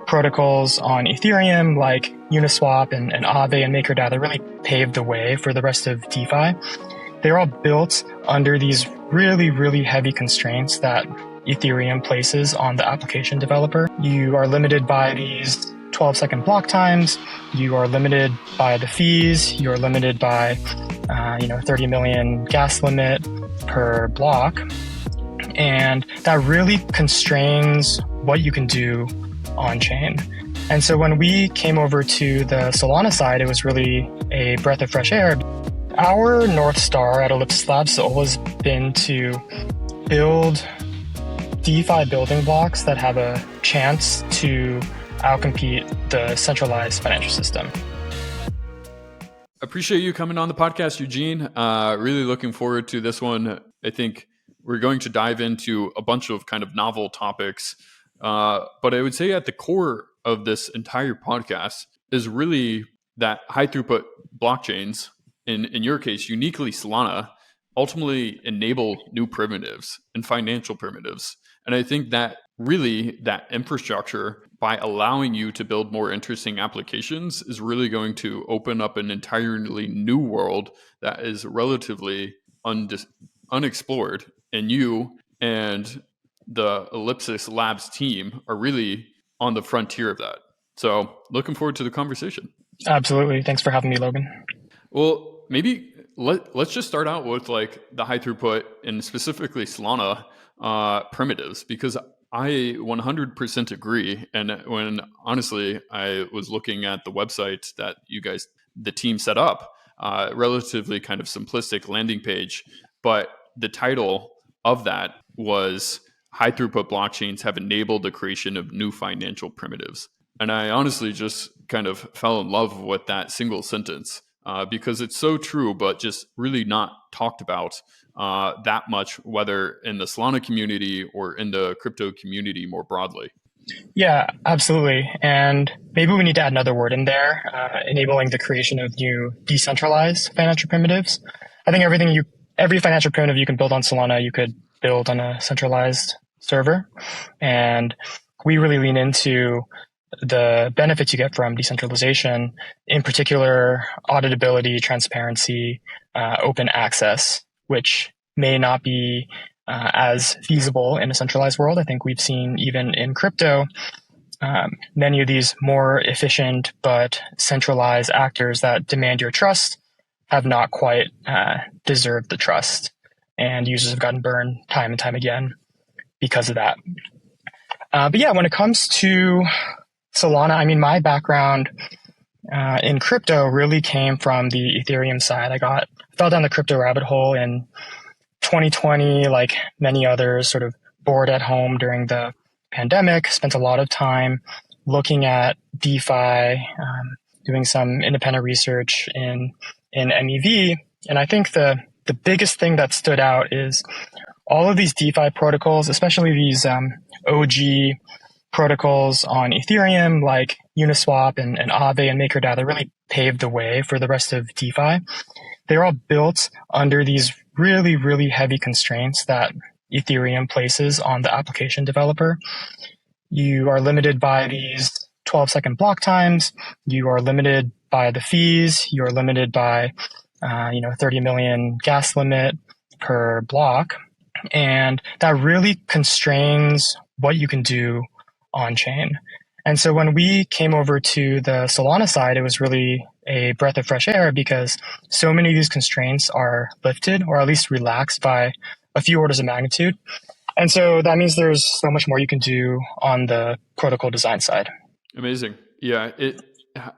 protocols on Ethereum like Uniswap and Aave and MakerDAO that really paved the way for the rest of DeFi. They're all built under these really, really heavy constraints that Ethereum places on the application developer. You are limited by these 12-second block times. You are limited by the fees. You are limited by 30 million gas limit per block. And that really constrains what you can do on chain. And so when we came over to the Solana side, it was really a breath of fresh air. Our North Star at Ellipsis Labs has always been to build DeFi building blocks that have a chance to outcompete the centralized financial system. Appreciate you coming on the podcast, Eugene. Really looking forward to this one. I think we're going to dive into a bunch of kind of novel topics. But I would say at the core of this entire podcast is really that high throughput blockchains, in your case, uniquely Solana, ultimately enable new primitives and financial primitives. And I think that really that infrastructure, by allowing you to build more interesting applications, is really going to open up an entirely new world that is relatively unexplored. And you and the Ellipsis Labs team are really on the frontier of that. So looking forward to the conversation. Absolutely. Thanks for having me, Logan. Well, maybe let's just start out with like the high throughput and specifically Solana primitives, because I 100% agree. And when honestly, I was looking at the website that you guys, the team set up, relatively kind of simplistic landing page, but the title of that was high throughput blockchains have enabled the creation of new financial primitives. And I honestly just kind of fell in love with that single sentence because it's so true, but just really not talked about that much, whether in the Solana community or in the crypto community more broadly. Yeah, absolutely. And maybe we need to add another word in there, enabling the creation of new decentralized financial primitives. I think every financial primitive you can build on Solana, you could build on a centralized server. And we really lean into the benefits you get from decentralization, in particular, auditability, transparency, open access, which may not be as feasible in a centralized world. I think we've seen even in crypto, many of these more efficient but centralized actors that demand your trust have not quite deserved the trust. And users have gotten burned time and time again because of that. But yeah, when it comes to Solana, I mean, my background in crypto really came from the Ethereum side. I fell down the crypto rabbit hole in 2020, like many others, sort of bored at home during the pandemic, spent a lot of time looking at DeFi, doing some independent research in MEV. And I think the biggest thing that stood out is all of these DeFi protocols, especially these OG protocols on Ethereum like Uniswap and Aave and MakerDAO that really paved the way for the rest of DeFi. They're all built under these really, really heavy constraints that Ethereum places on the application developer. You are limited by these 12-second block times. You are limited by the fees. You are limited by 30 million gas limit per block. And that really constrains what you can do on chain. And so when we came over to the Solana side, it was really a breath of fresh air because so many of these constraints are lifted or at least relaxed by a few orders of magnitude. And so that means there's so much more you can do on the protocol design side. Amazing. Yeah.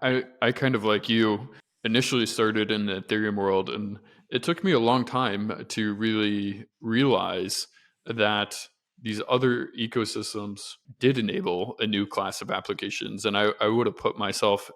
I kind of like you initially started in the Ethereum world, and it took me a long time to really realize that these other ecosystems did enable a new class of applications. And I would have put myself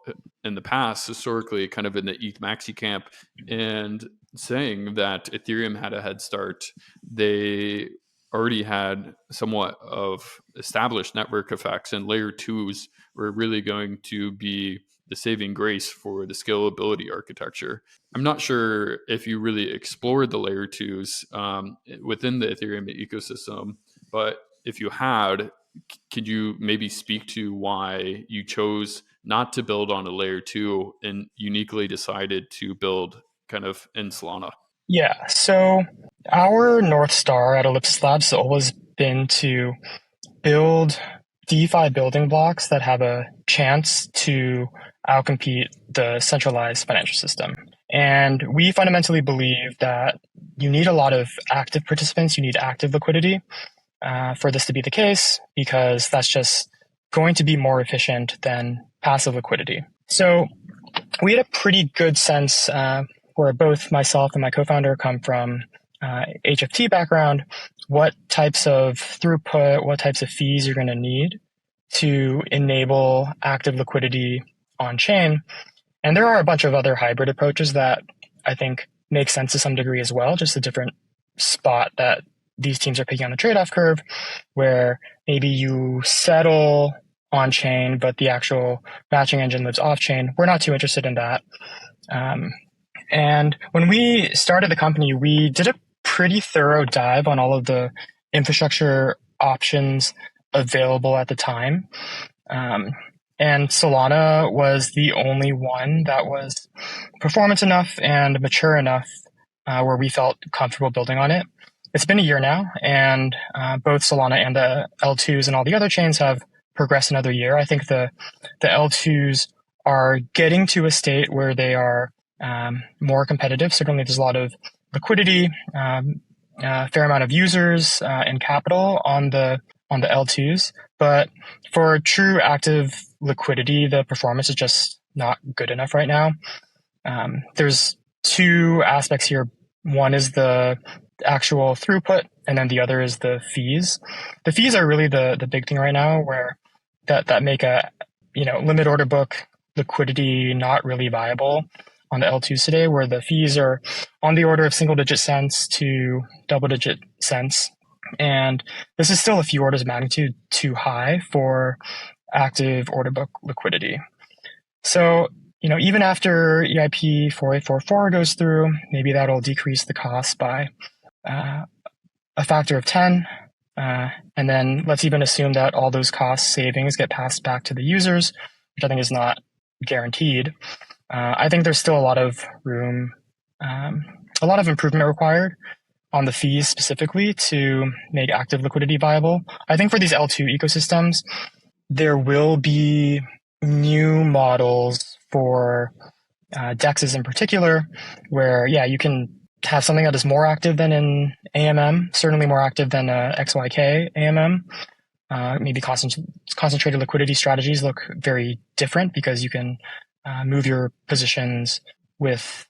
in the past, historically, kind of in the ETH maxi camp and saying that Ethereum had a head start. They already had somewhat of established network effects, and layer twos were really going to be the saving grace for the scalability architecture. I'm not sure if you really explored the layer twos within the Ethereum ecosystem, but if you had, could you maybe speak to why you chose not to build on a layer 2 and uniquely decided to build kind of in Solana? Yeah, so our North Star at Ellipsis Labs has always been to build DeFi building blocks that have a chance to outcompete the centralized financial system. And we fundamentally believe that you need a lot of active participants, you need active liquidity for this to be the case, because that's just going to be more efficient than passive liquidity. So we had a pretty good sense where both myself and my co-founder come from HFT background, what types of throughput, what types of fees you're going to need to enable active liquidity on chain. And there are a bunch of other hybrid approaches that I think make sense to some degree as well, just a different spot that these teams are picking on the trade-off curve, where maybe you settle on chain, but the actual matching engine lives off chain. We're not too interested in that. And when we started the company, we did a pretty thorough dive on all of the infrastructure options available at the time. And Solana was the only one that was performance enough and mature enough where we felt comfortable building on it. It's been a year now, and both Solana and the L2s and all the other chains have progressed another year. I think the L2s are getting to a state where they are more competitive. Certainly there's a lot of liquidity, a fair amount of users and capital on the L2s. But for true active liquidity, the performance is just not good enough right now. There's two aspects here. One is the actual throughput, and then the other is the fees. The fees are really the big thing right now, where that make a limit order book liquidity not really viable on the L2s today, where the fees are on the order of single-digit cents to double-digit cents. And this is still a few orders of magnitude too high for active order book liquidity. So, even after EIP 4844 goes through, maybe that'll decrease the cost by a factor of 10. And then let's even assume that all those cost savings get passed back to the users, which I think is not guaranteed. I think there's still a lot of room, a lot of improvement required on the fees specifically to make active liquidity viable. I think for these L2 ecosystems, there will be new models for DEXs in particular, where, you can have something that is more active than an AMM, certainly more active than a XYK AMM. Maybe concentrated liquidity strategies look very different because you can move your positions with,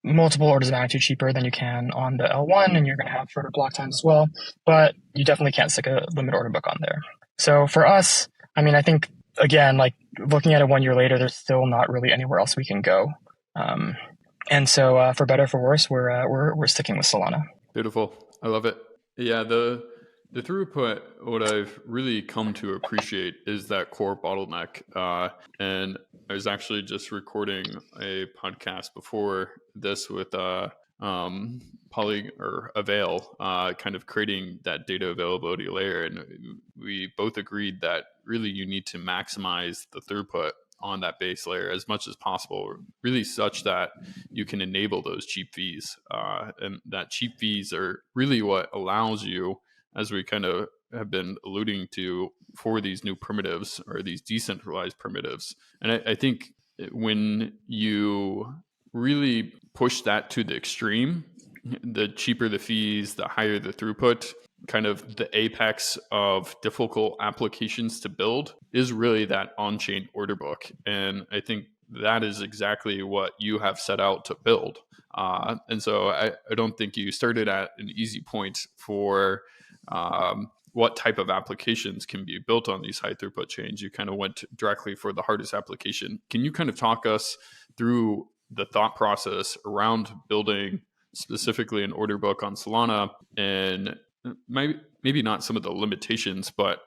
multiple orders of magnitude cheaper than you can on the L1, and you're going to have shorter block times as well. But you definitely can't stick a limit order book on there. So for us, I think, again, like looking at it 1 year later, there's still not really anywhere else we can go. And so for better or for worse, we're sticking with Solana. Beautiful. I love it. Yeah, the throughput, what I've really come to appreciate is that core bottleneck. And I was actually just recording a podcast before this with Avail, kind of creating that data availability layer. And we both agreed that really you need to maximize the throughput on that base layer as much as possible, really such that you can enable those cheap fees. And that cheap fees are really what allows you, as we kind of have been alluding to, for these new primitives or these decentralized primitives. And I think when you really push that to the extreme, the cheaper the fees, the higher the throughput, kind of the apex of difficult applications to build is really that on-chain order book. And I think that is exactly what you have set out to build. And so I don't think you started at an easy point for what type of applications can be built on these high throughput chains. You kind of went directly for the hardest application. Can you kind of talk us through the thought process around building specifically an order book on Solana, and maybe not some of the limitations, but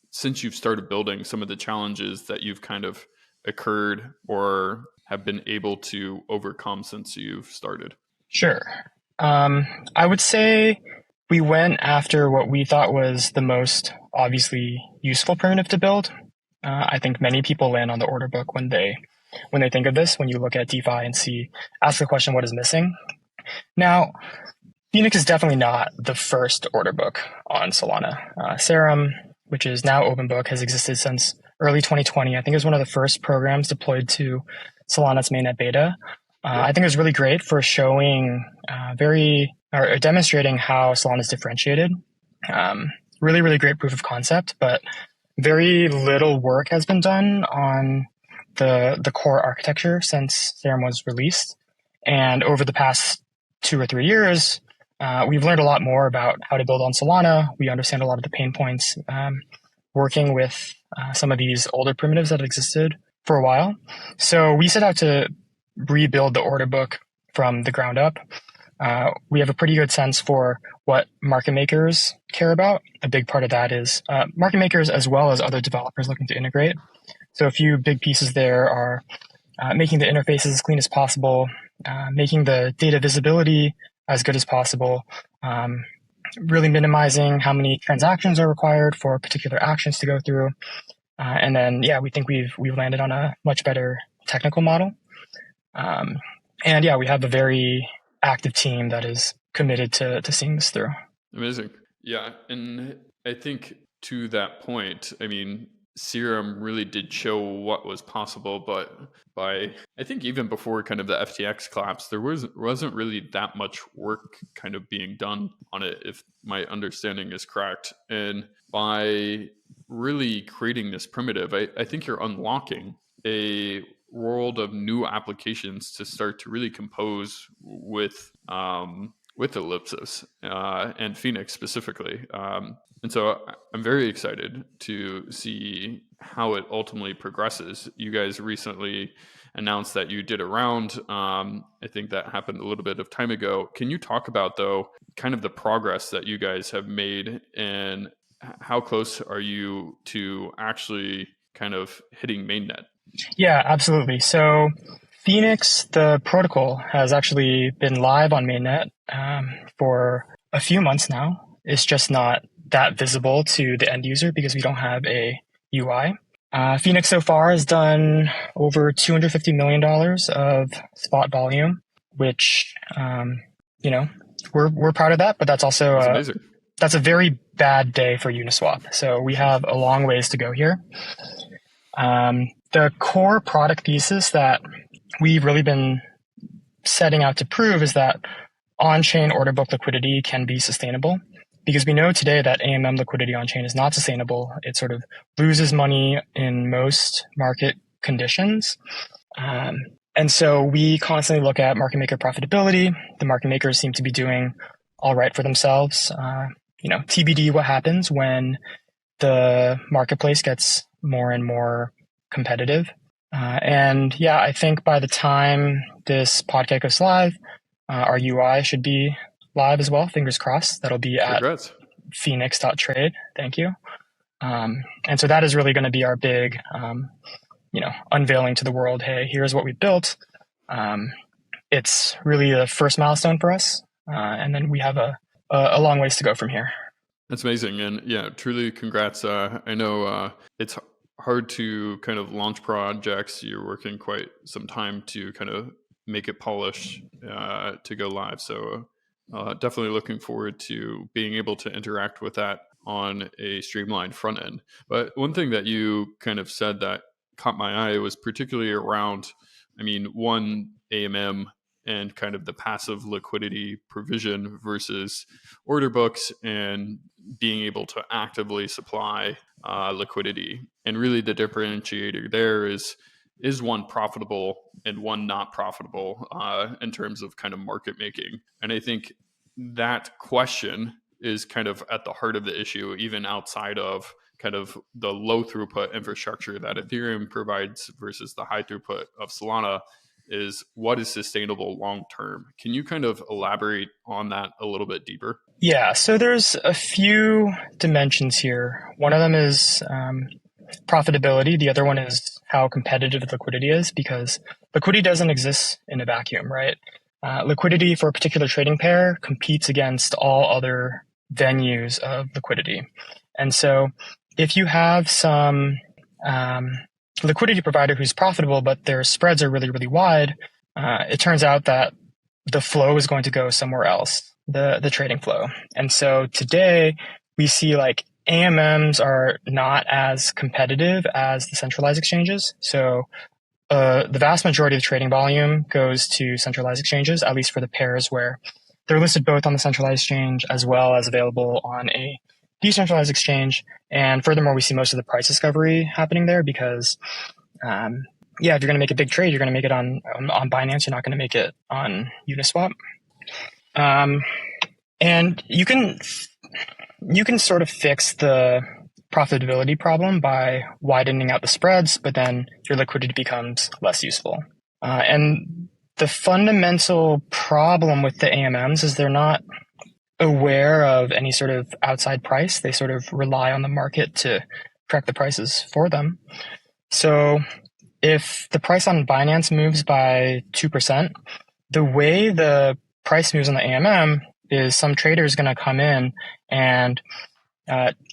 since you've started building, some of the challenges that you've kind of occurred or have been able to overcome since you've started? Sure. I would say we went after what we thought was the most obviously useful primitive to build. I think many people land on the order book when they think of this, when you look at DeFi and ask the question, what is missing? Now, Phoenix is definitely not the first order book on Solana. Serum, which is now open book, has existed since early 2020. I think it was one of the first programs deployed to Solana's mainnet beta. I think it was really great for showing demonstrating how Solana is differentiated. Really, really great proof of concept, but very little work has been done on the core architecture since Serum was released. And over the past 2 or 3 years, we've learned a lot more about how to build on Solana. We understand a lot of the pain points working with some of these older primitives that existed for a while. So we set out to rebuild the order book from the ground up. We have a pretty good sense for what market makers care about. A big part of that is market makers as well as other developers looking to integrate. So a few big pieces there are making the interfaces as clean as possible, making the data visibility as good as possible, really minimizing how many transactions are required for particular actions to go through. And then, we think we've landed on a much better technical model. And we have a very active team that is committed to seeing this through. Amazing. Yeah. And I think to that point, I mean, Serum really did show what was possible, but I think even before kind of the FTX collapse, there wasn't really that much work kind of being done on it, if my understanding is correct. And by really creating this primitive, I think you're unlocking a world of new applications to start to really compose with Ellipsis and Phoenix specifically. And so I'm very excited to see how it ultimately progresses. You guys recently announced that you did a round. I think that happened a little bit of time ago. Can you talk about, though, kind of the progress that you guys have made, and how close are you to actually kind of hitting mainnet? Yeah, absolutely. So Phoenix, the protocol, has actually been live on mainnet for a few months now. It's just not that visible to the end user because we don't have a UI. Phoenix so far has done over $250 million of spot volume, which, we're proud of that, but that's also that's a very bad day for Uniswap. So we have a long ways to go here. The core product thesis that we've really been setting out to prove is that on-chain order book liquidity can be sustainable, because we know today that AMM liquidity on-chain is not sustainable. It sort of loses money in most market conditions. And so we constantly look at market maker profitability. The market makers seem to be doing all right for themselves. TBD what happens when the marketplace gets more and more competitive. I think by the time this podcast goes live, our UI should be live as well. Fingers crossed. That'll be at phoenix.trade. Thank you. And so that is really going to be our big, unveiling to the world. Hey, here's what we built. It's really the first milestone for us. And then we have a long ways to go from here. That's amazing. And truly congrats. I know it's hard to kind of launch projects. You're working quite some time to kind of make it polished to go live. So definitely looking forward to being able to interact with that on a streamlined front end. But one thing that you kind of said that caught my eye was particularly around, one, AMM and kind of the passive liquidity provision versus order books and being able to actively supply liquidity. And really the differentiator there is one profitable and one not profitable in terms of kind of market making. And I think that question is kind of at the heart of the issue, even outside of kind of the low throughput infrastructure that Ethereum provides versus the high throughput of Solana, is what is sustainable long term. Can you kind of elaborate on that a little bit deeper? Yeah, so there's a few dimensions here. One of them is profitability. The other one is how competitive liquidity is, because liquidity doesn't exist in a vacuum, right? Liquidity for a particular trading pair competes against all other venues of liquidity. And so if you have some liquidity provider who's profitable, but their spreads are really, really wide, it turns out that the flow is going to go somewhere else, the trading flow. And so today we see like AMMs are not as competitive as the centralized exchanges. So the vast majority of trading volume goes to centralized exchanges, at least for the pairs where they're listed both on the centralized exchange as well as available on a decentralized exchange. And furthermore, we see most of the price discovery happening there because, if you're going to make a big trade, you're going to make it on Binance. You're not going to make it on Uniswap. And you can sort of fix the profitability problem by widening out the spreads, but then your liquidity becomes less useful. And the fundamental problem with the AMMs is they're not aware of any sort of outside price. They sort of rely on the market to correct the prices for them. So if the price on Binance moves by 2%, the way the price moves on the AMM is some trader is going to come in and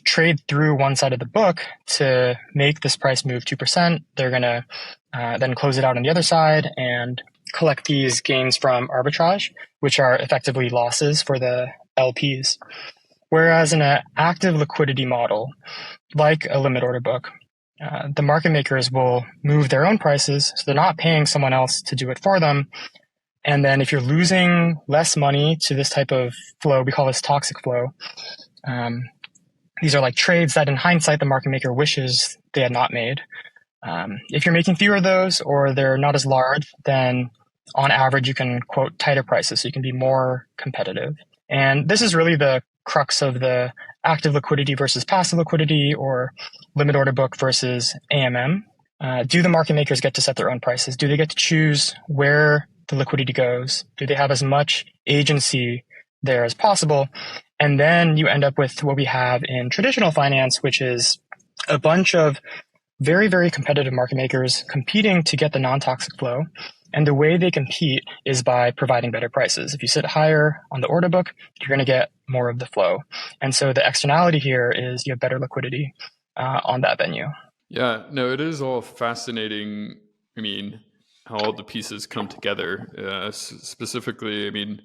trade through one side of the book to make this price move 2%. They're going to then close it out on the other side and collect these gains from arbitrage, which are effectively losses for the LPs. Whereas in an active liquidity model, like a limit order book, the market makers will move their own prices, so they're not paying someone else to do it for them. And then if you're losing less money to this type of flow, we call this toxic flow. These are like trades that in hindsight, the market maker wishes they had not made. If you're making fewer of those or they're not as large, then on average, you can quote tighter prices so you can be more competitive. And this is really the crux of the active liquidity versus passive liquidity or limit order book versus AMM. Do the market makers get to set their own prices? Do they get to choose where the liquidity goes? Do they have as much agency there as possible? And then you end up with what we have in traditional finance, which is a bunch of very, very competitive market makers competing to get the non-toxic flow. And the way they compete is by providing better prices. If you sit higher on the order book, you're going to get more of the flow. And so the externality here is you have better liquidity on that venue. Yeah, no, it is all fascinating. I mean, how all the pieces come together. Specifically, I mean,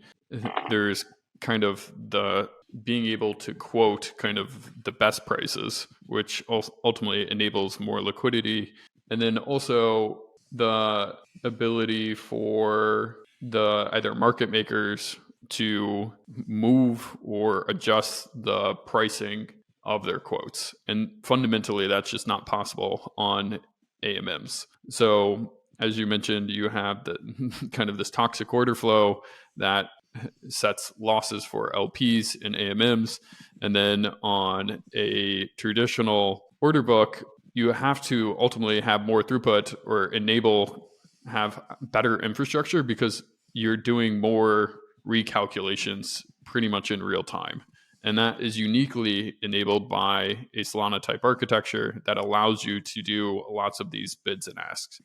there's kind of the being able to quote kind of the best prices, which ultimately enables more liquidity. And then also the ability for the either market makers to move or adjust the pricing of their quotes. And fundamentally, that's just not possible on AMMs. So as you mentioned, you have the kind of this toxic order flow that sets losses for LPs and AMMs. And then on a traditional order book, you have to ultimately have more throughput or have better infrastructure because you're doing more recalculations pretty much in real time. And that is uniquely enabled by a Solana type architecture that allows you to do lots of these bids and asks.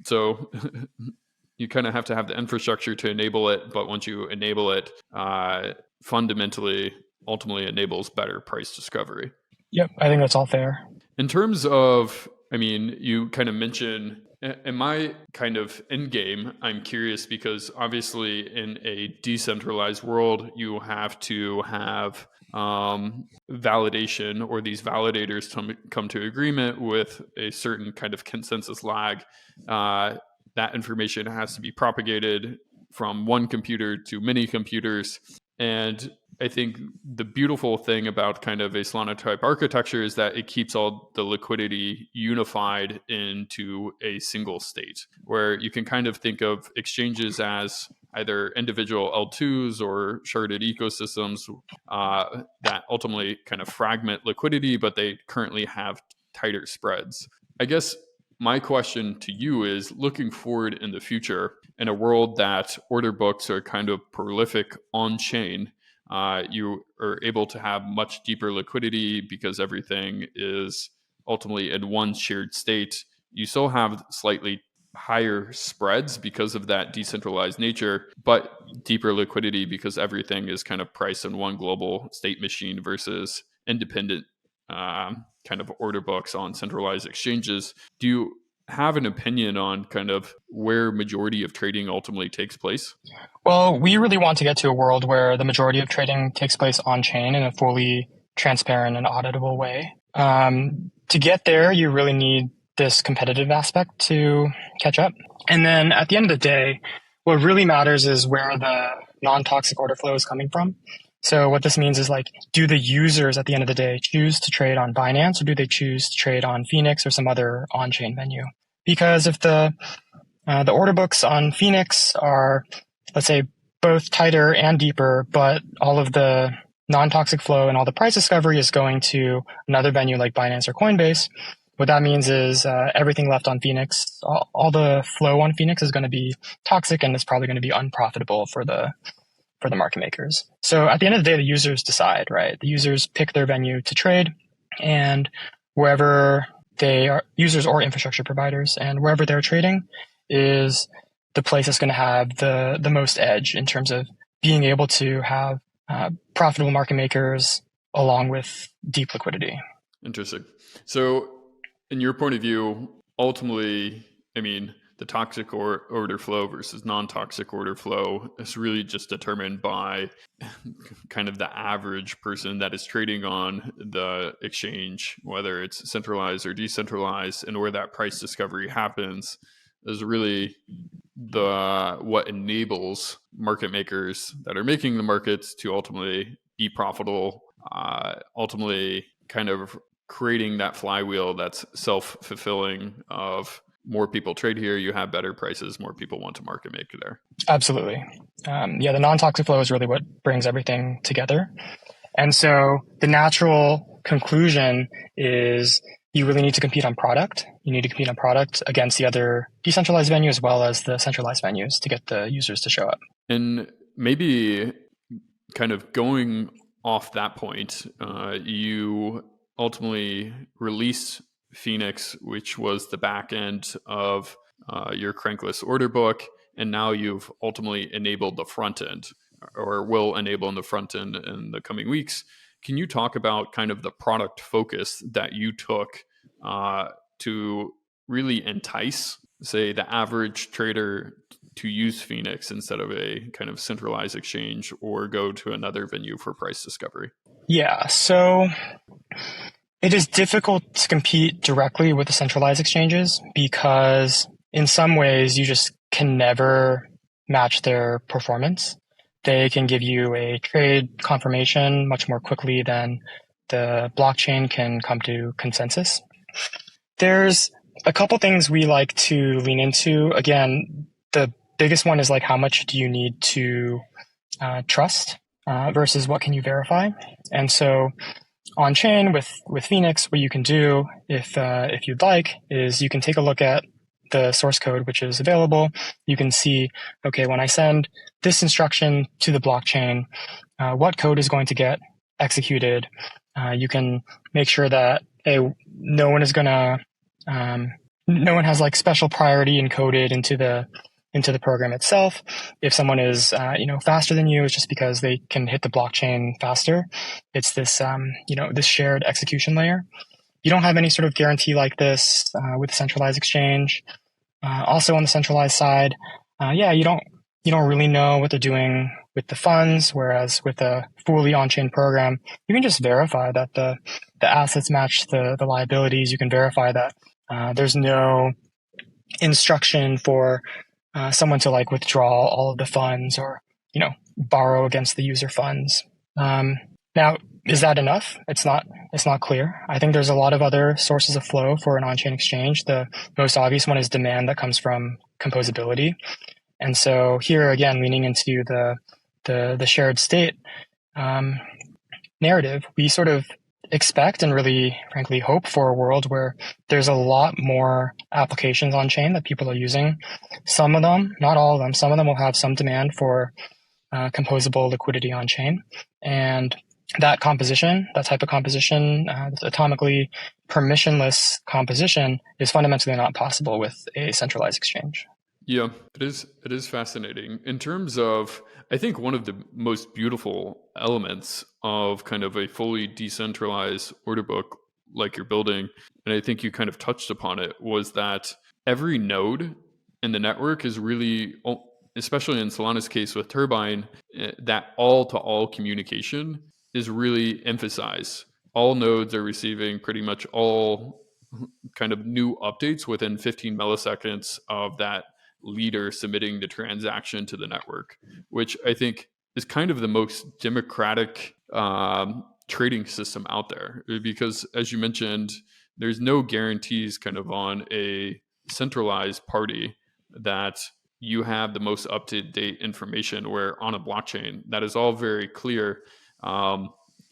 So you kind of have to have the infrastructure to enable it. But once you enable it, fundamentally, ultimately enables better price discovery. Yep, I think that's all fair. In terms of, I mean, you kind of mentioned, in my kind of end game, I'm curious because obviously in a decentralized world, you have to have validation, or these validators come to agreement with a certain kind of consensus lag. That information has to be propagated from one computer to many computers. And I think the beautiful thing about kind of a Solana type architecture is that it keeps all the liquidity unified into a single state, where you can kind of think of exchanges as either individual L2s or sharded ecosystems that ultimately kind of fragment liquidity, but they currently have tighter spreads. I guess my question to you is, looking forward in the future, in a world that order books are kind of prolific on-chain, you are able to have much deeper liquidity because everything is ultimately in one shared state. You still have slightly higher spreads because of that decentralized nature, but deeper liquidity because everything is kind of priced in one global state machine versus independent kind of order books on centralized exchanges. Do you have an opinion on kind of where majority of trading ultimately takes place? Well, we really want to get to a world where the majority of trading takes place on chain in a fully transparent and auditable way. To get there, you really need this competitive aspect to catch up. And then at the end of the day, what really matters is where the non-toxic order flow is coming from. So what this means is like, do the users at the end of the day choose to trade on Binance, or do they choose to trade on Phoenix or some other on-chain venue? Because if the order books on Phoenix are, let's say, both tighter and deeper, but all of the non-toxic flow and all the price discovery is going to another venue like Binance or Coinbase, what that means is everything left on Phoenix, all the flow on Phoenix is going to be toxic, and it's probably going to be unprofitable for the market makers. So at the end of the day, the users decide, right? The users pick their venue to trade, and wherever they are, users or infrastructure providers, and wherever they're trading is the place that's going to have the most edge in terms of being able to have profitable market makers along with deep liquidity. Interesting. So in your point of view, ultimately, I mean, the toxic order flow versus non-toxic order flow is really just determined by kind of the average person that is trading on the exchange, whether it's centralized or decentralized, and where that price discovery happens is really what enables market makers that are making the markets to ultimately be profitable, ultimately kind of creating that flywheel that's self-fulfilling of more people trade here, you have better prices, more people want to market make there. Absolutely. The non-toxic flow is really what brings everything together. And so the natural conclusion is you really need to compete on product. You need to compete on product against the other decentralized venues as well as the centralized venues to get the users to show up. And maybe kind of going off that point, you ultimately released Phoenix, which was the back end of your crankless order book, and now you've ultimately enabled the front end, or will enable in the front end in the coming weeks. Can you talk about kind of the product focus that you took to really entice, say, the average trader to use Phoenix instead of a kind of centralized exchange or go to another venue for price discovery? Yeah, so it is difficult to compete directly with the centralized exchanges because in some ways you just can never match their performance. They can give you a trade confirmation much more quickly than the blockchain can come to consensus. There's a couple things we like to lean into. Again, the biggest one is like, how much do you need to trust versus what can you verify? And so on chain with Phoenix, what you can do if you'd like is you can take a look at the source code, which is available. You can see, okay, when I send this instruction to the blockchain, what code is going to get executed. You can make sure that no one has like special priority encoded into the program itself. If someone is faster than you, it's just because they can hit the blockchain faster. It's this this shared execution layer. You don't have any sort of guarantee like this with a centralized exchange. Also on the centralized side, you don't really know what they're doing with the funds, whereas with a fully on-chain program, you can just verify that the assets match the liabilities. You can verify that there's no instruction for someone to like withdraw all of the funds or borrow against the user funds. Now, is that enough? It's not clear. I think there's a lot of other sources of flow for an on-chain exchange. The most obvious one is demand that comes from composability. And so here again, leaning into the shared state narrative, we sort of expect and really, frankly, hope for a world where there's a lot more applications on chain that people are using. Some of them, not all of them, some of them will have some demand for composable liquidity on chain. And that composition, that type of composition, this atomically permissionless composition, is fundamentally not possible with a centralized exchange. Yeah, it is. It is fascinating in terms of, I think one of the most beautiful elements of kind of a fully decentralized order book like you're building, and I think you kind of touched upon it, was that every node in the network is really, especially in Solana's case with Turbine, that all-to-all communication is really emphasized. All nodes are receiving pretty much all kind of new updates within 15 milliseconds of that leader submitting the transaction to the network, which I think is kind of the most democratic trading system out there. Because as you mentioned, there's no guarantees kind of on a centralized party that you have the most up-to-date information, where on a blockchain that is all very clear. And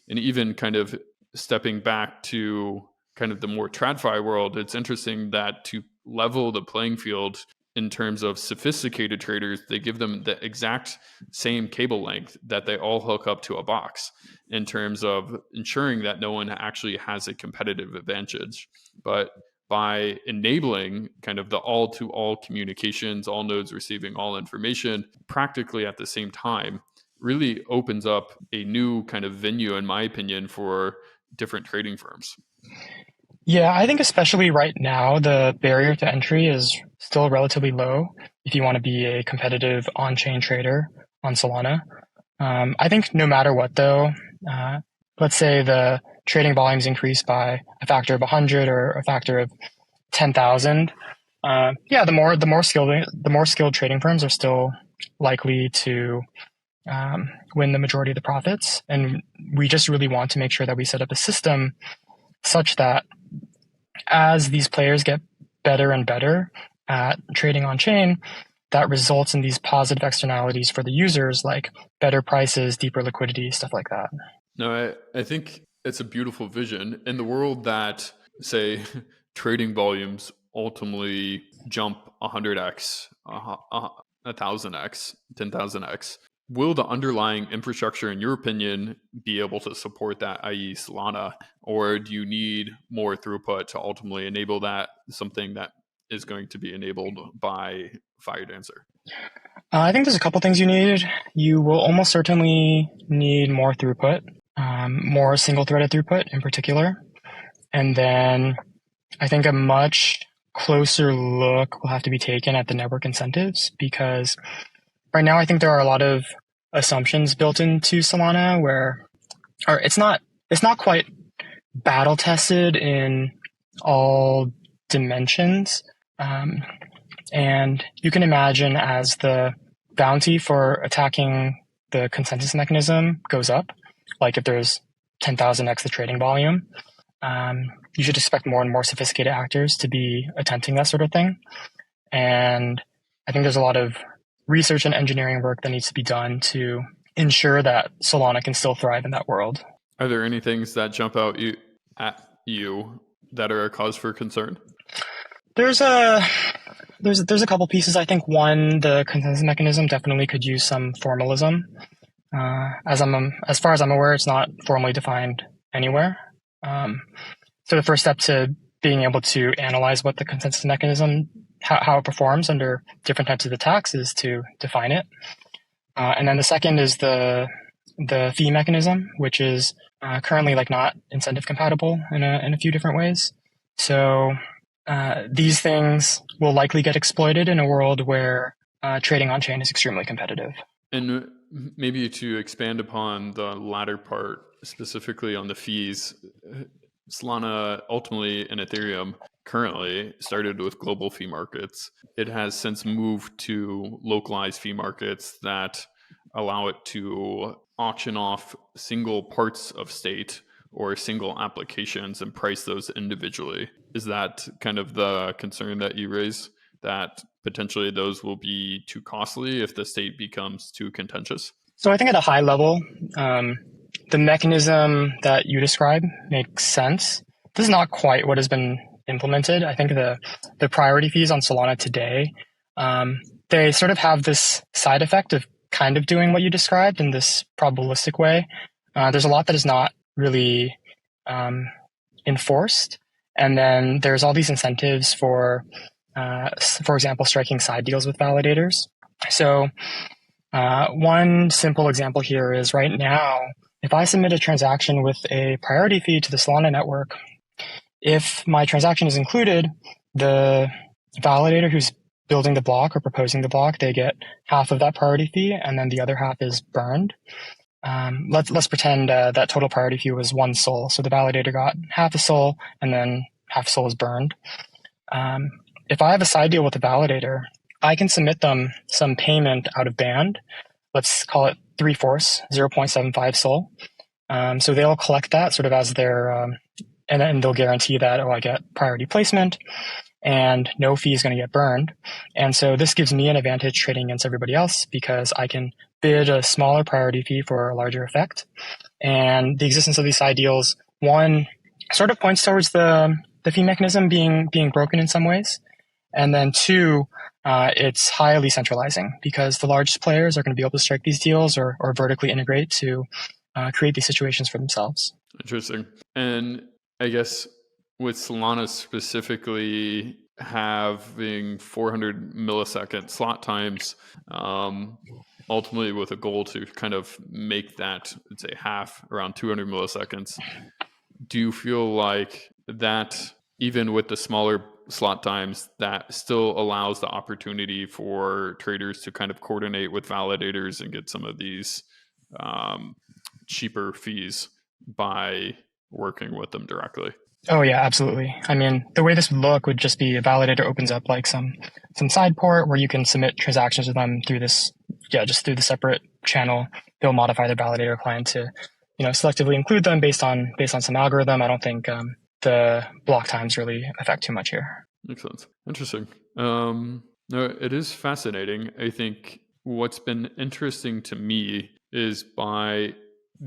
even kind of stepping back to kind of the more TradFi world, it's interesting that to level the playing field in terms of sophisticated traders, they give them the exact same cable length that they all hook up to a box, in terms of ensuring that no one actually has a competitive advantage. But by enabling kind of the all-to-all communications, all nodes receiving all information practically at the same time, really opens up a new kind of venue, in my opinion, for different trading firms. Yeah, I think especially right now, the barrier to entry is still relatively low if you want to be a competitive on-chain trader on Solana. I think no matter what, though, let's say the trading volumes increase by a factor of 100 or a factor of 10,000. The more skilled trading firms are still likely to win the majority of the profits. And we just really want to make sure that we set up a system such that as these players get better and better at trading on chain, that results in these positive externalities for the users, like better prices, deeper liquidity, stuff like that. No, I think it's a beautiful vision in the world that, say, trading volumes ultimately jump 100x, 1,000x, 10,000x. Will the underlying infrastructure, in your opinion, be able to support that, i.e. Solana, or do you need more throughput to ultimately enable that, something that is going to be enabled by FireDancer? I think there's a couple things you need. You will almost certainly need more throughput, more single-threaded throughput in particular. And then I think a much closer look will have to be taken at the network incentives, because right now I think there are a lot of assumptions built into Solana or it's not quite battle tested in all dimensions. And you can imagine, as the bounty for attacking the consensus mechanism goes up, like if there's 10,000x the trading volume, you should expect more and more sophisticated actors to be attempting that sort of thing. And I think there's a lot of research and engineering work that needs to be done to ensure that Solana can still thrive in that world. Are there any things that jump out at you that are a cause for concern? There's a couple pieces. I think one, the consensus mechanism definitely could use some formalism. As far as I'm aware, it's not formally defined anywhere. So the first step to being able to analyze what the consensus mechanism, how it performs under different types of attacks, is to define it. And then the second is the fee mechanism, which is currently not incentive compatible in a few different ways. So these things will likely get exploited in a world where trading on chain is extremely competitive. And maybe to expand upon the latter part, specifically on the fees, Solana ultimately and Ethereum currently started with global fee markets. It has since moved to localized fee markets that allow it to auction off single parts of state or single applications and price those individually. Is that kind of the concern that you raise, that potentially those will be too costly if the state becomes too contentious? So I think at a high level, the mechanism that you describe makes sense. This is not quite what has been implemented. I think the priority fees on Solana today, they sort of have this side effect of kind of doing what you described in this probabilistic way. There's a lot that is not really enforced. And then there's all these incentives for example, striking side deals with validators. So one simple example here is right now, if I submit a transaction with a priority fee to the Solana network, if my transaction is included, the validator who's building the block or proposing the block, they get half of that priority fee, and then the other half is burned. Let's pretend that total priority fee was 1 SOL. So the validator got half a SOL, and then half a SOL is burned. If I have a side deal with the validator, I can submit them some payment out of band. Let's call it 3/4, 0.75 SOL. So they'll collect that sort of as their, and then they'll guarantee that, I get priority placement and no fee is going to get burned. And so this gives me an advantage trading against everybody else because I can bid a smaller priority fee for a larger effect. And the existence of these side deals, one, sort of points towards the fee mechanism being broken in some ways. And then two, it's highly centralizing because the largest players are going to be able to strike these deals or vertically integrate to create these situations for themselves. Interesting. And I guess with Solana specifically having 400 millisecond slot times, ultimately with a goal to kind of make that, let's say, half, around 200 milliseconds, do you feel like that, even with the smaller slot times, that still allows the opportunity for traders to kind of coordinate with validators and get some of these cheaper fees by working with them directly? Oh yeah, absolutely. I mean, the way this would look would just be a validator opens up like some side port where you can submit transactions with them through this, just through the separate channel. They'll modify their validator client to, selectively include them based on some algorithm. I don't think the block times really affect too much here. Makes sense. Interesting. No, it is fascinating. I think what's been interesting to me is by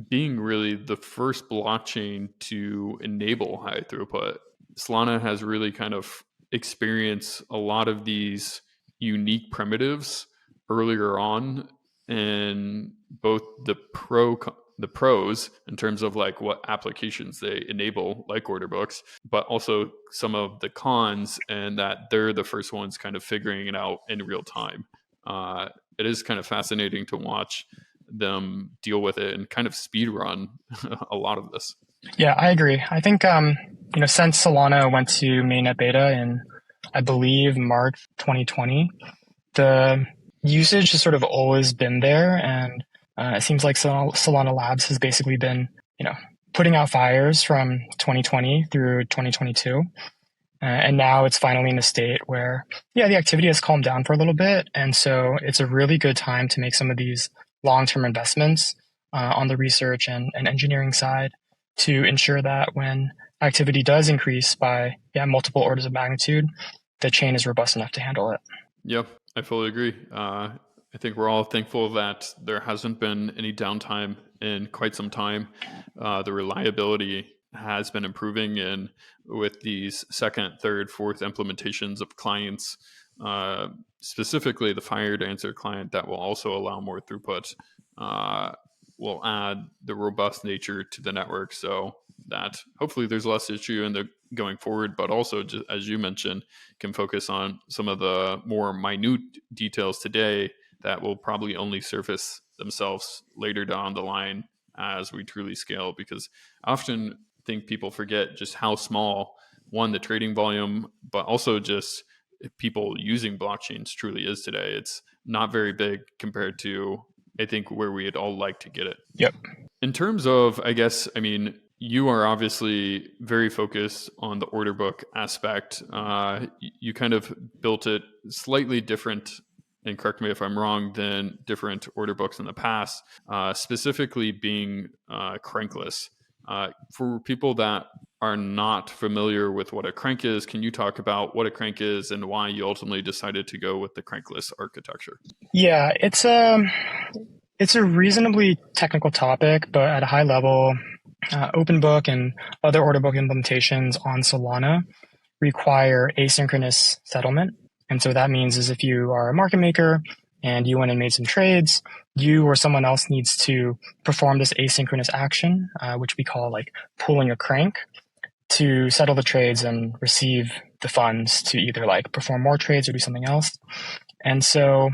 being really the first blockchain to enable high throughput, Solana has really kind of experienced a lot of these unique primitives earlier on in both the pros in terms of like what applications they enable, like order books, but also some of the cons, and that they're the first ones kind of figuring it out in real time. It is kind of fascinating to watch them deal with it and kind of speed run a lot of this. Yeah, I agree. I think, since Solana went to mainnet beta in, I believe, March 2020, the usage has sort of always been there. And it seems like Solana Labs has basically been, putting out fires from 2020 through 2022. And now it's finally in a state where, the activity has calmed down for a little bit. And so it's a really good time to make some of these long-term investments on the research and engineering side to ensure that when activity does increase by multiple orders of magnitude, the chain is robust enough to handle it. Yep, I fully agree. I think we're all thankful that there hasn't been any downtime in quite some time. The reliability has been improving, and with these second, third, fourth implementations of clients, specifically the fired answer client that will also allow more throughput, will add the robust nature to the network, so that hopefully there's less issue in the going forward, but also, just as you mentioned, can focus on some of the more minute details today that will probably only surface themselves later down the line as we truly scale. Because I often think people forget just how small, one, the trading volume, but also just people using blockchains truly is today. It's not very big compared to, I think, where we'd all like to get it. Yep. In terms of, you are obviously very focused on the order book aspect. You kind of built it slightly different, and correct me if I'm wrong, than different order books in the past, specifically being crankless. For people that are not familiar with what a crank is, can you talk about what a crank is and why you ultimately decided to go with the crankless architecture? Yeah, it's a reasonably technical topic, but at a high level, OpenBook and other order book implementations on Solana require asynchronous settlement. And so that means is if you are a market maker and you went and made some trades, you or someone else needs to perform this asynchronous action, which we call like pulling a crank, to settle the trades and receive the funds to either like perform more trades or do something else. And so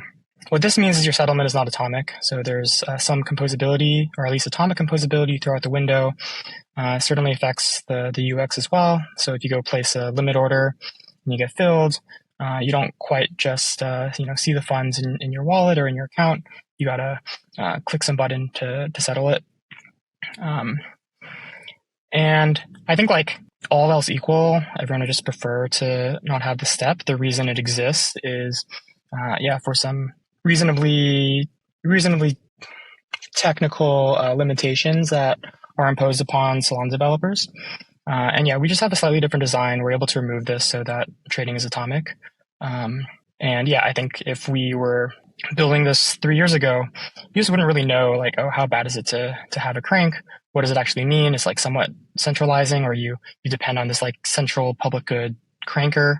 what this means is your settlement is not atomic. So there's some composability, or at least atomic composability throughout the window. Certainly affects the UX as well. So if you go place a limit order and you get filled, you don't quite just see the funds in your wallet or in your account. You gotta click some button to settle it. And I think like all else equal, everyone would just prefer to not have the step. The reason it exists is, for some reasonably technical limitations that are imposed upon Solana developers. We just have a slightly different design. We're able to remove this so that trading is atomic. I think if we were building this 3 years ago, you just wouldn't really know like, oh, how bad is it to have a crank? What does it actually mean? It's like somewhat centralizing, or you depend on this like central public good cranker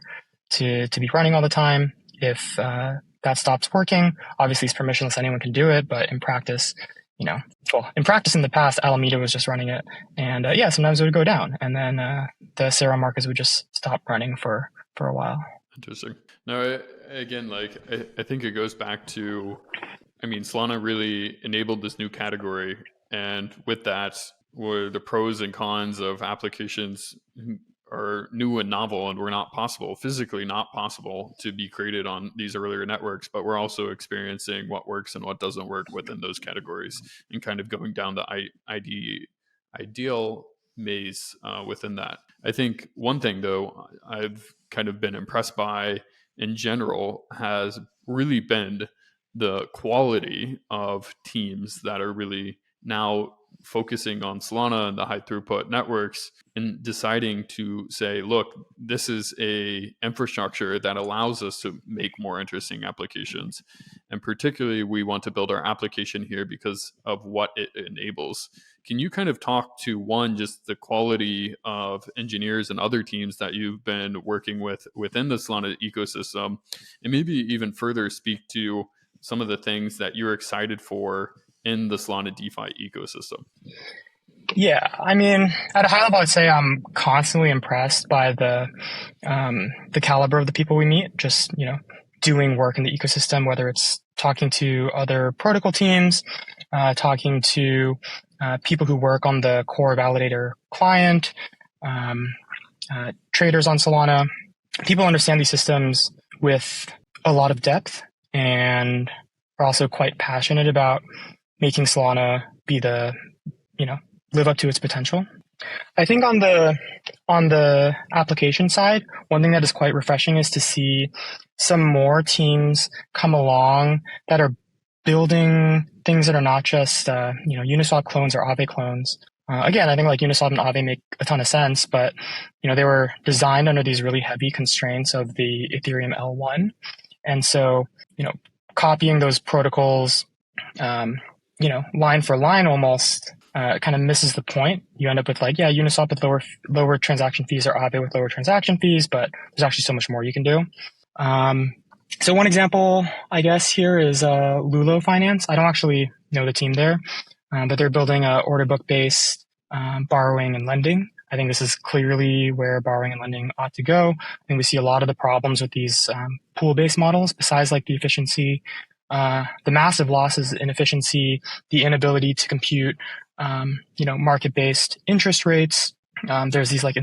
to be running all the time. If that stops working, obviously it's permissionless, anyone can do it, but in practice, in the past, Alameda was just running it, and sometimes it would go down, and then the Serum markets would just stop running for a while. Interesting. Now, again, like I think it goes back to, Solana really enabled this new category, and with that were the pros and cons of applications are new and novel and were not possible, physically not possible to be created on these earlier networks, but we're also experiencing what works and what doesn't work within those categories and kind of going down the ideal maze within that. I think one thing, though, I've kind of been impressed by in general has really been the quality of teams that are really now focusing on Solana and the high throughput networks and deciding to say, look, this is a infrastructure that allows us to make more interesting applications. And particularly, we want to build our application here because of what it enables. Can you kind of talk to one, just the quality of engineers and other teams that you've been working with within the Solana ecosystem, and maybe even further speak to some of the things that you're excited for in the Solana DeFi ecosystem? Yeah, at a high level, I'd say I'm constantly impressed by the caliber of the people we meet, just, doing work in the ecosystem, whether it's talking to other protocol teams, talking to people who work on the core validator client, traders on Solana. People understand these systems with a lot of depth and are also quite passionate about making Solana be live up to its potential. I think on the application side, one thing that is quite refreshing is to see some more teams come along that are building things that are not just Uniswap clones or Aave clones. Again, I think like Uniswap and Aave make a ton of sense, but they were designed under these really heavy constraints of the Ethereum L1, and so copying those protocols, line for line almost. Kind of misses the point. You end up with Uniswap with lower transaction fees, or Aave with lower transaction fees, but there's actually so much more you can do. So one example, I guess, here is Lulo Finance. I don't actually know the team there, but they're building a order book based borrowing and lending. I think this is clearly where borrowing and lending ought to go. I think we see a lot of the problems with these pool-based models, besides like the efficiency, the massive losses in efficiency, the inability to compute market-based interest rates. There's these like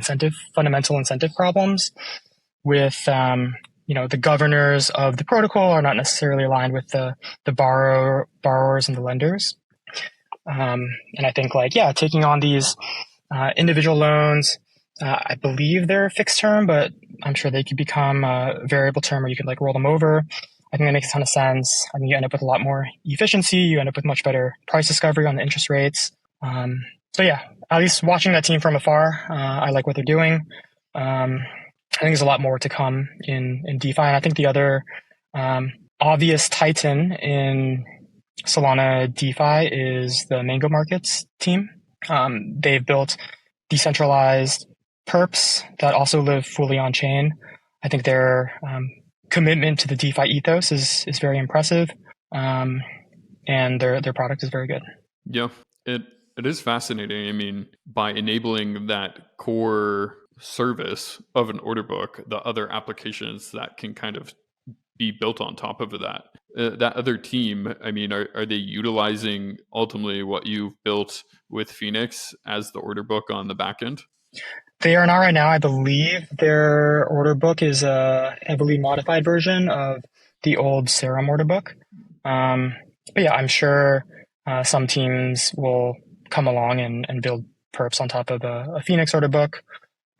fundamental incentive problems with, the governors of the protocol are not necessarily aligned with the borrowers and the lenders. And I think taking on these individual loans, I believe they're fixed term, but I'm sure they could become a variable term, or you could roll them over. I think that makes a ton of sense. I think you end up with a lot more efficiency. You end up with much better price discovery on the interest rates. At least watching that team from afar, I like what they're doing. I think there's a lot more to come in DeFi. And I think the other obvious titan in Solana DeFi is the Mango Markets team. They've built decentralized perps that also live fully on chain. I think their commitment to the DeFi ethos is very impressive. and their product is very good. Yeah, it is fascinating. I mean, by enabling that core service of an order book, the other applications that can kind of be built on top of that. That other team, I mean, are they utilizing ultimately what you've built with Phoenix as the order book on the back end? They are not right now. I believe their order book is a heavily modified version of the old Serum order book. But yeah, I'm sure some teams will come along and build perps on top of a Phoenix order book,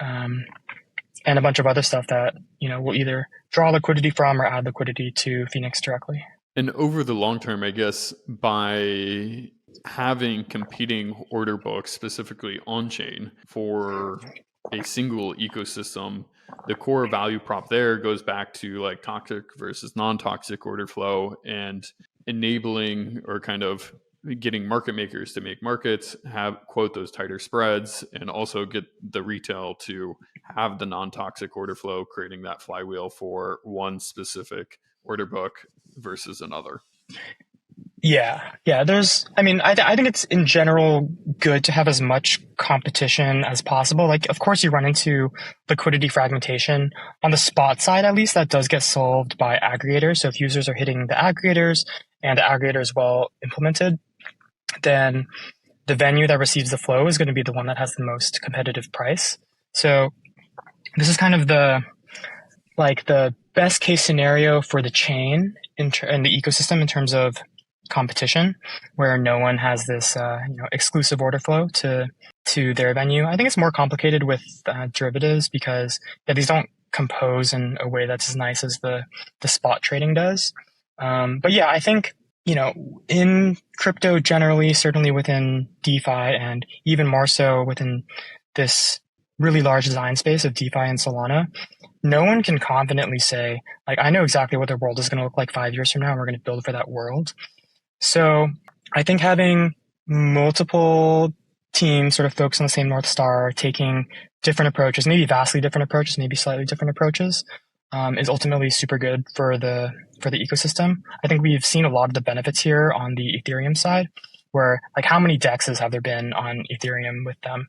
and a bunch of other stuff that will either draw liquidity from or add liquidity to Phoenix directly. And over the long term, I guess by having competing order books, specifically on chain, for a single ecosystem, the core value prop there goes back to like toxic versus non-toxic order flow and enabling or kind of getting market makers to make markets, have quote those tighter spreads, and also get the retail to have the non-toxic order flow, creating that flywheel for one specific order book versus another. Yeah. I think it's in general good to have as much competition as possible. Like, of course, you run into liquidity fragmentation on the spot side. At least that does get solved by aggregators. So if users are hitting the aggregators and the aggregator is well implemented, then the venue that receives the flow is going to be the one that has the most competitive price. So this is kind of the best case scenario for the chain and the ecosystem in terms of competition, where no one has this exclusive order flow to their venue. I think it's more complicated with derivatives because these don't compose in a way that's as nice as the spot trading does. But yeah, I think in crypto generally, certainly within DeFi, and even more so within this really large design space of DeFi and Solana, no one can confidently say, like, I know exactly what the world is going to look like 5 years from now, and we're going to build for that world. So I think having multiple teams sort of focus on the same North Star, taking different approaches, maybe vastly different approaches, maybe slightly different approaches, is ultimately super good for the ecosystem. I think we've seen a lot of the benefits here on the Ethereum side, where like how many DEXs have there been on Ethereum with them?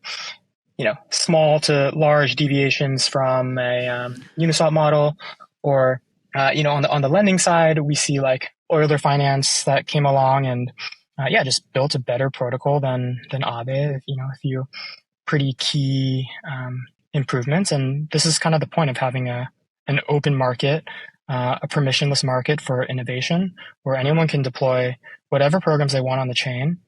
Small to large deviations from a Uniswap model, or on the lending side, we see like Euler Finance that came along and just built a better protocol than Aave. A few pretty key improvements, and this is kind of the point of having an open market, a permissionless market for innovation, where anyone can deploy whatever programs they want on the chain,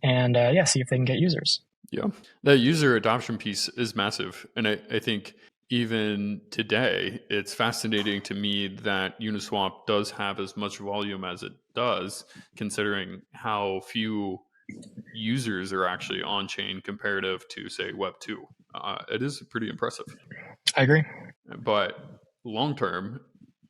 and see if they can get users. Yeah, that user adoption piece is massive. And I think even today, it's fascinating to me that Uniswap does have as much volume as it does, considering how few users are actually on chain comparative to, say, Web2. It is pretty impressive. I agree. But long term,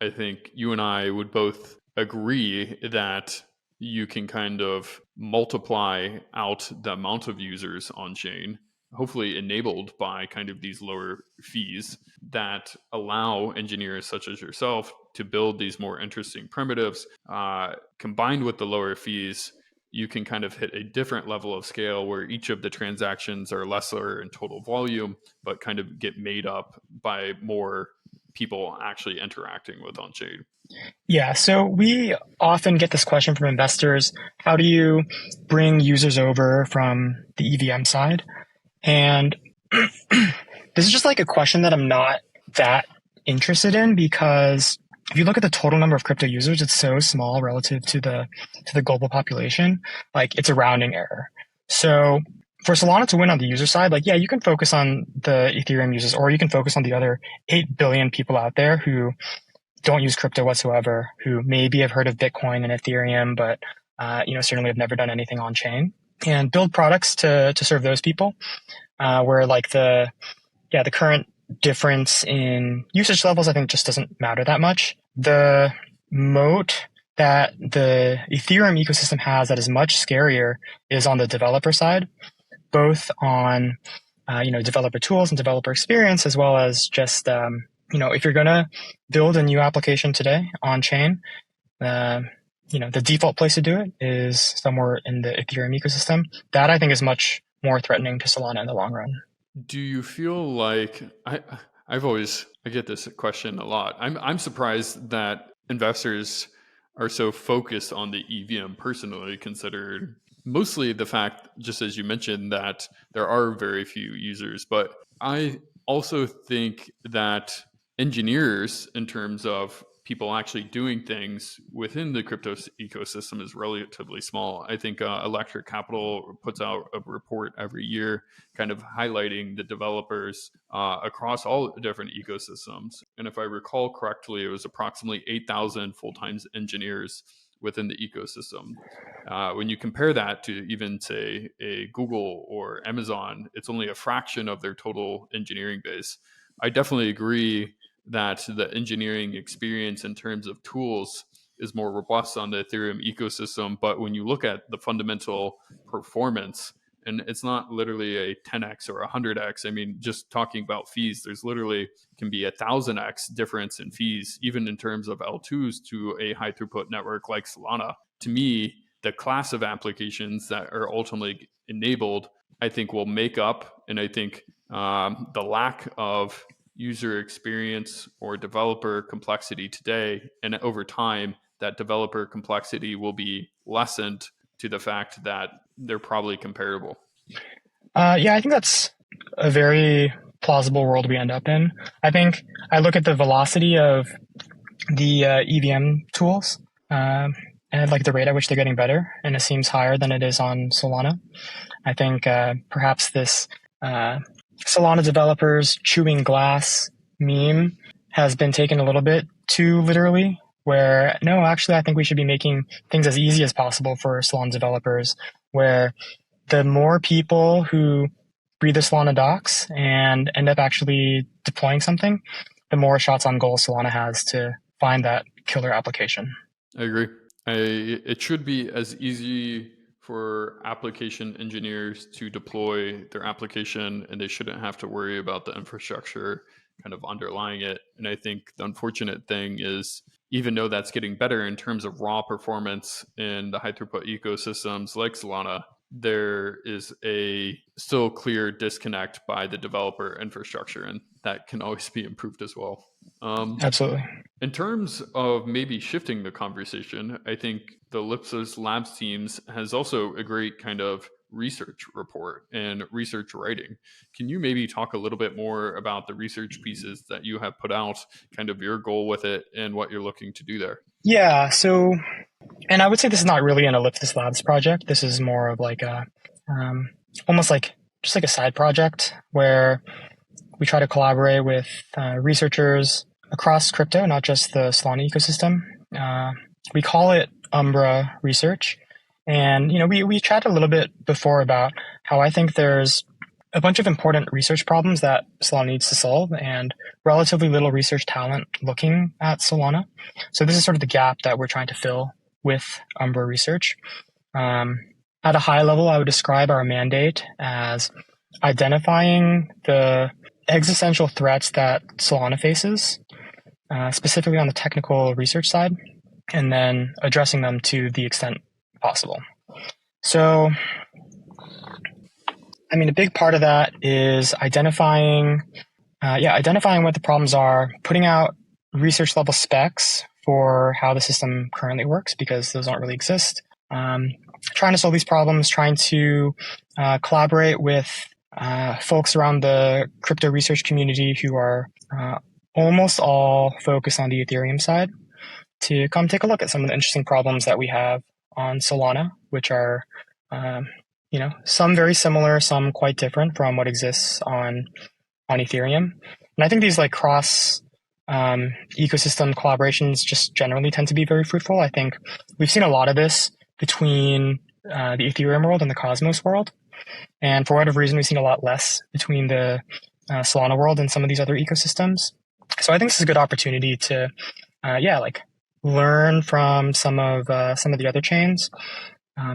I think you and I would both agree that you can kind of multiply out the amount of users on chain, hopefully enabled by kind of these lower fees that allow engineers such as yourself to build these more interesting primitives. Combined with the lower fees, you can kind of hit a different level of scale where each of the transactions are lesser in total volume, but kind of get made up by more people actually interacting with on-chain. Yeah, so we often get this question from investors: how do you bring users over from the EVM side? And this is just like a question that I'm not that interested in, because if you look at the total number of crypto users, it's so small relative to the global population. Like, it's a rounding error. So for Solana to win on the user side, you can focus on the Ethereum users, or you can focus on the other 8 billion people out there who don't use crypto whatsoever, who maybe have heard of Bitcoin and Ethereum, but certainly have never done anything on chain, and build products to serve those people. Where the current difference in usage levels, I think, just doesn't matter that much. The moat that the Ethereum ecosystem has that is much scarier is on the developer side, both on developer tools and developer experience, as well as just if you're going to build a new application today on chain, the default place to do it is somewhere in the Ethereum ecosystem. That I think is much more threatening to Solana in the long run. Do you feel like I get this question a lot. I'm surprised that investors are so focused on the EVM personally, considered mostly the fact, just as you mentioned, that there are very few users. But I also think that engineers, in terms of people actually doing things within the crypto ecosystem, is relatively small. I think Electric Capital puts out a report every year kind of highlighting the developers across all different ecosystems. And if I recall correctly, it was approximately 8,000 full-time engineers within the ecosystem. When you compare that to even, say, a Google or Amazon, it's only a fraction of their total engineering base. I definitely agree that the engineering experience in terms of tools is more robust on the Ethereum ecosystem. But when you look at the fundamental performance, and it's not literally a 10x or 100x. I mean, just talking about fees, there's literally can be 1,000x difference in fees, even in terms of L2s to a high throughput network like Solana. To me, the class of applications that are ultimately enabled, I think, will make up. And I think the lack of user experience or developer complexity today, and over time, that developer complexity will be lessened to the fact that they're probably comparable. Yeah, I think that's a very plausible world we end up in. I think I look at the velocity of the EVM tools and like the rate at which they're getting better, and it seems higher than it is on Solana. I think perhaps this Solana developers chewing glass meme has been taken a little bit too literally, where no, actually, I think we should be making things as easy as possible for Solana developers, where the more people who read the Solana docs and end up actually deploying something, the more shots on goal Solana has to find that killer application. I agree. It should be as easy for application engineers to deploy their application, and they shouldn't have to worry about the infrastructure kind of underlying it. And I think the unfortunate thing is, even though that's getting better in terms of raw performance in the high throughput ecosystems like Solana, there is a still clear disconnect by the developer infrastructure, and that can always be improved as well. Absolutely. In terms of maybe shifting the conversation, I think the Ellipsis Labs teams has also a great kind of research report and research writing. Can you maybe talk a little bit more about the research pieces that you have put out, kind of your goal with it and what you're looking to do there? Yeah, so, and I would say this is not really an Ellipsis Labs project. This is more of like a, almost like just like a side project where we try to collaborate with researchers across crypto, not just the Solana ecosystem. We call it Umbra Research. And, we chatted a little bit before about how I think there's a bunch of important research problems that Solana needs to solve and relatively little research talent looking at Solana. So this is sort of the gap that we're trying to fill with Umbra Research. At a high level, I would describe our mandate as identifying the existential threats that Solana faces, specifically on the technical research side, and then addressing them to the extent possible. So, a big part of that is identifying what the problems are, putting out research level specs for how the system currently works, because those don't really exist. Trying to solve these problems, trying to collaborate with folks around the crypto research community who are almost all focused on the Ethereum side to come take a look at some of the interesting problems that we have on Solana, which are, some very similar, some quite different from what exists on Ethereum. And I think these like cross ecosystem collaborations just generally tend to be very fruitful. I think we've seen a lot of this between the Ethereum world and the Cosmos world. And for whatever reason, we've seen a lot less between the Solana world and some of these other ecosystems. So I think this is a good opportunity to, learn from some of the other chains,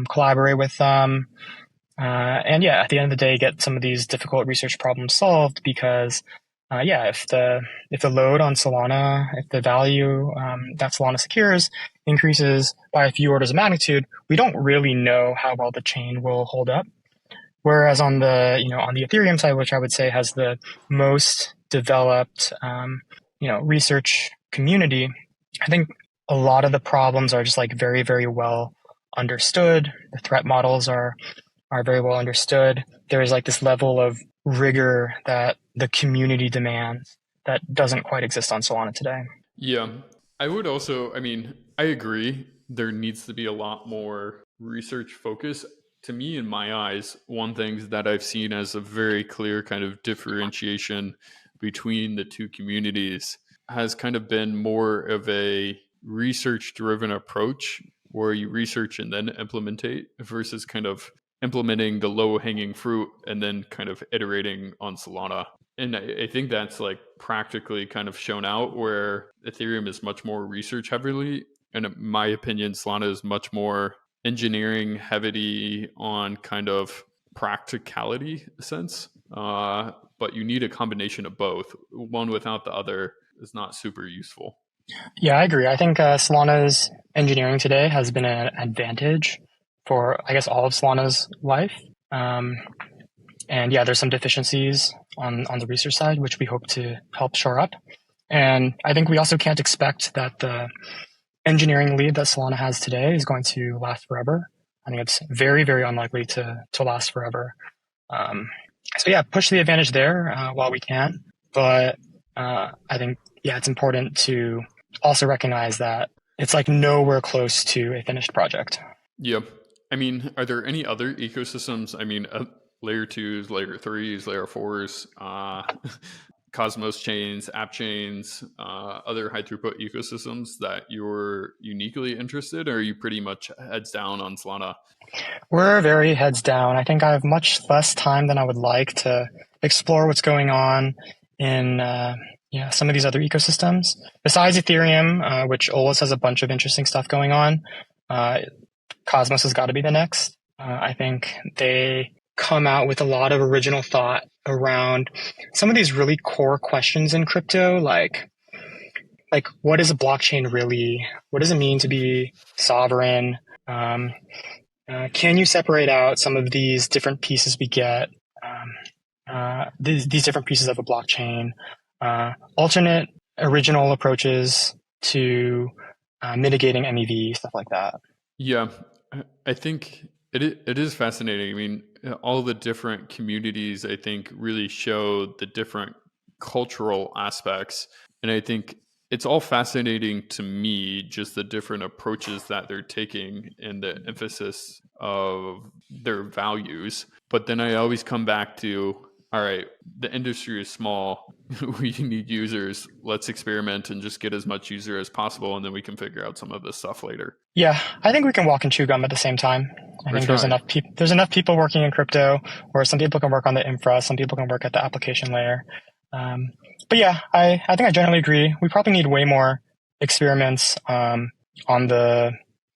collaborate with them, and at the end of the day, get some of these difficult research problems solved, because if the load on Solana, if the value that Solana secures increases by a few orders of magnitude, we don't really know how well the chain will hold up. Whereas on the Ethereum side, which I would say has the most developed research community, I think a lot of the problems are just like very, very well understood. The threat models are very well understood. There is like this level of rigor that the community demands that doesn't quite exist on Solana today. Yeah. I would also, I mean, I agree. There needs to be a lot more research focus. To me, in my eyes, one thing that I've seen as a very clear kind of differentiation between the two communities has kind of been more of a research driven approach where you research and then implementate versus kind of implementing the low hanging fruit and then kind of iterating on Solana. And I think that's like practically kind of shown out where Ethereum is much more research heavily. And in my opinion, Solana is much more engineering heavy on kind of practicality sense. But you need a combination of both. One without the other is not super useful. Yeah, I agree. I think Solana's engineering today has been an advantage for, I guess, all of Solana's life. And yeah, there's some deficiencies on the research side, which we hope to help shore up. And I think we also can't expect that the engineering lead that Solana has today is going to last forever. I think it's very, very unlikely to last forever. So yeah, push the advantage there while we can. But I think, yeah, it's important to also recognize that it's like nowhere close to a finished project. Yeah. I mean, are there any other ecosystems? I mean, layer 2s, layer 3s, layer 4s, Cosmos chains, app chains, other high throughput ecosystems that you're uniquely interested, or are you pretty much heads down on Solana? We're very heads down. I think I have much less time than I would like to explore what's going on in some of these other ecosystems. Besides Ethereum, which always has a bunch of interesting stuff going on, Cosmos has got to be the next. I think they come out with a lot of original thought around some of these really core questions in crypto, like what is a blockchain really? What does it mean to be sovereign? Can you separate out some of these different pieces we get, these different pieces of a blockchain, alternate original approaches to mitigating MEV, stuff like that? Yeah, I think it is fascinating. I mean, all the different communities, I think, really show the different cultural aspects. And I think it's all fascinating to me, just the different approaches that they're taking and the emphasis of their values. But then I always come back to, all right, the industry is small. We need users. Let's experiment and just get as much user as possible. And then we can figure out some of this stuff later. Yeah, I think we can walk and chew gum at the same time. I think there's enough people working in crypto where some people can work on the infra, some people can work at the application layer. But yeah, I think I generally agree. We probably need way more experiments on the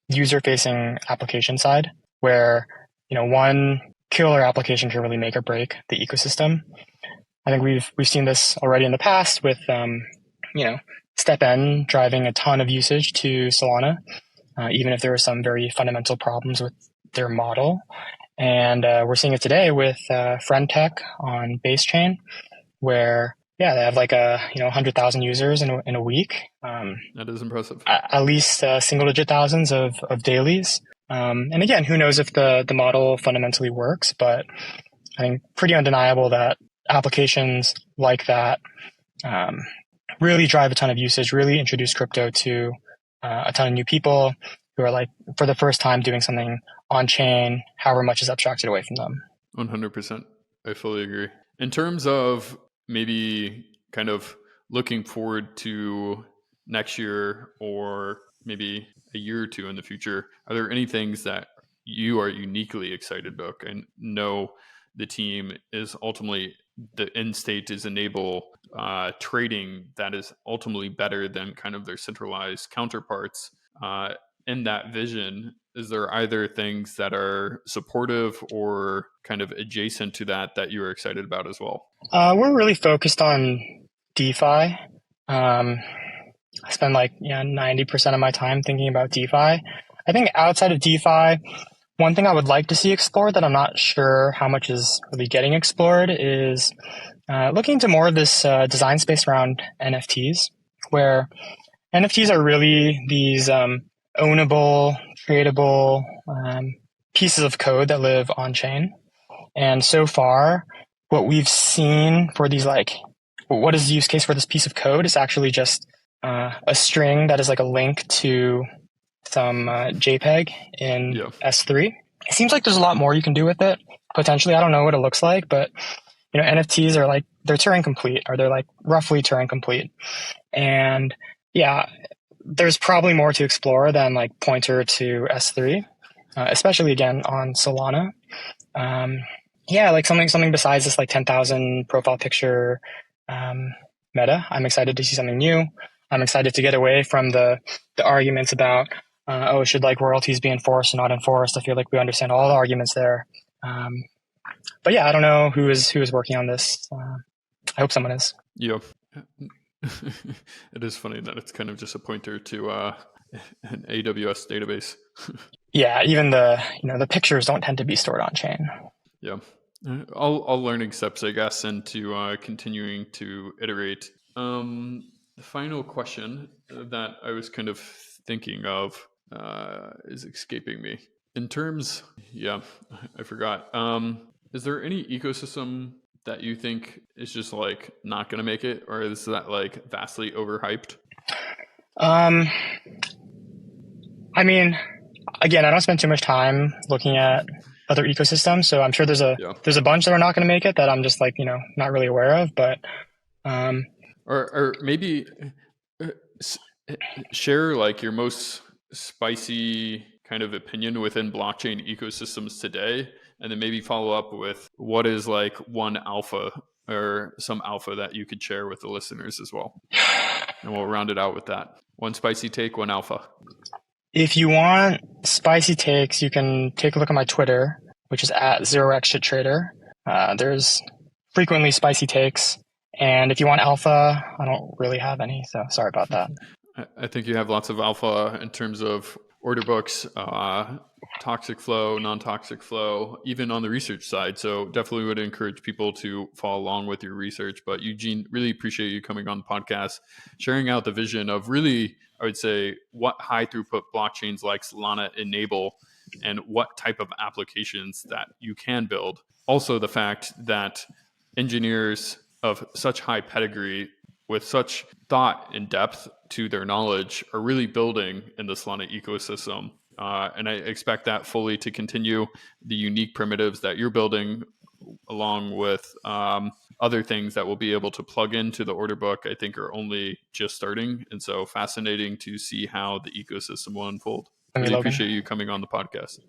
user-facing application side, where one killer application can really make or break the ecosystem. I think we've seen this already in the past with StepN driving a ton of usage to Solana, even if there are some very fundamental problems with their model. And we're seeing it today with Friend Tech on Base Chain, where they have like 100,000 users in a week. That is impressive. At least single digit thousands of dailies. And again, who knows if the model fundamentally works, but I think pretty undeniable that applications like that really drive a ton of usage, really introduce crypto to a ton of new people who are like, for the first time, doing something on chain, however much is abstracted away from them. 100%. I fully agree. In terms of maybe kind of looking forward to next year or maybe a year or two in the future, are there any things that you are uniquely excited about? I know the team is ultimately, the end state is enable trading that is ultimately better than kind of their centralized counterparts. In that vision, is there either things that are supportive or kind of adjacent to that you're excited about as well? We're really focused on DeFi. I spend 90% of my time thinking about DeFi. I think outside of DeFi, one thing I would like to see explored that I'm not sure how much is really getting explored is looking into more of this design space around NFTs, where NFTs are really these ownable, tradable pieces of code that live on chain. And so far, what we've seen for these, what is the use case for this piece of code is actually just a string that is like a link to some JPEG in S3. It seems like there's a lot more you can do with it. Potentially, I don't know what it looks like, but NFTs are they're Turing complete, or they're roughly Turing complete. And yeah, there's probably more to explore than pointer to S3, especially again on Solana. Something besides this 10,000 profile picture meta. I'm excited to see something new. I'm excited to get away from the arguments about should royalties be enforced or not enforced. I feel like we understand all the arguments there. But yeah, I don't know who is working on this. I hope someone is. Yeah. It is funny that it's kind of just a pointer to an AWS database. Yeah, even the pictures don't tend to be stored on chain. Yeah. All learning steps, I guess, into continuing to iterate. The final question that I was kind of thinking of is escaping me. In terms, I forgot. Is there any ecosystem that you think is just not going to make it, or is that vastly overhyped? I mean, again, I don't spend too much time looking at other ecosystems, so I'm sure there's a bunch that are not going to make it that I'm just not really aware of. But or maybe share your most spicy kind of opinion within blockchain ecosystems today, and then maybe follow up with what is one alpha or some alpha that you could share with the listeners as well. And we'll round it out with that. One spicy take, one alpha. If you want spicy takes, you can take a look at my Twitter, which is at 0xShitTrader. There's frequently spicy takes. And if you want alpha, I don't really have any, so sorry about that. I think you have lots of alpha in terms of order books, toxic flow, non-toxic flow, even on the research side. So definitely would encourage people to follow along with your research. But Eugene, really appreciate you coming on the podcast, sharing out the vision of really, I would say, what high throughput blockchains like Solana enable and what type of applications that you can build. Also the fact that engineers of such high pedigree with such thought and depth to their knowledge are really building in the Solana ecosystem. And I expect that fully to continue. The unique primitives that you're building along with other things that will be able to plug into the order book, I think are only just starting. And so fascinating to see how the ecosystem will unfold. I really appreciate you coming on the podcast.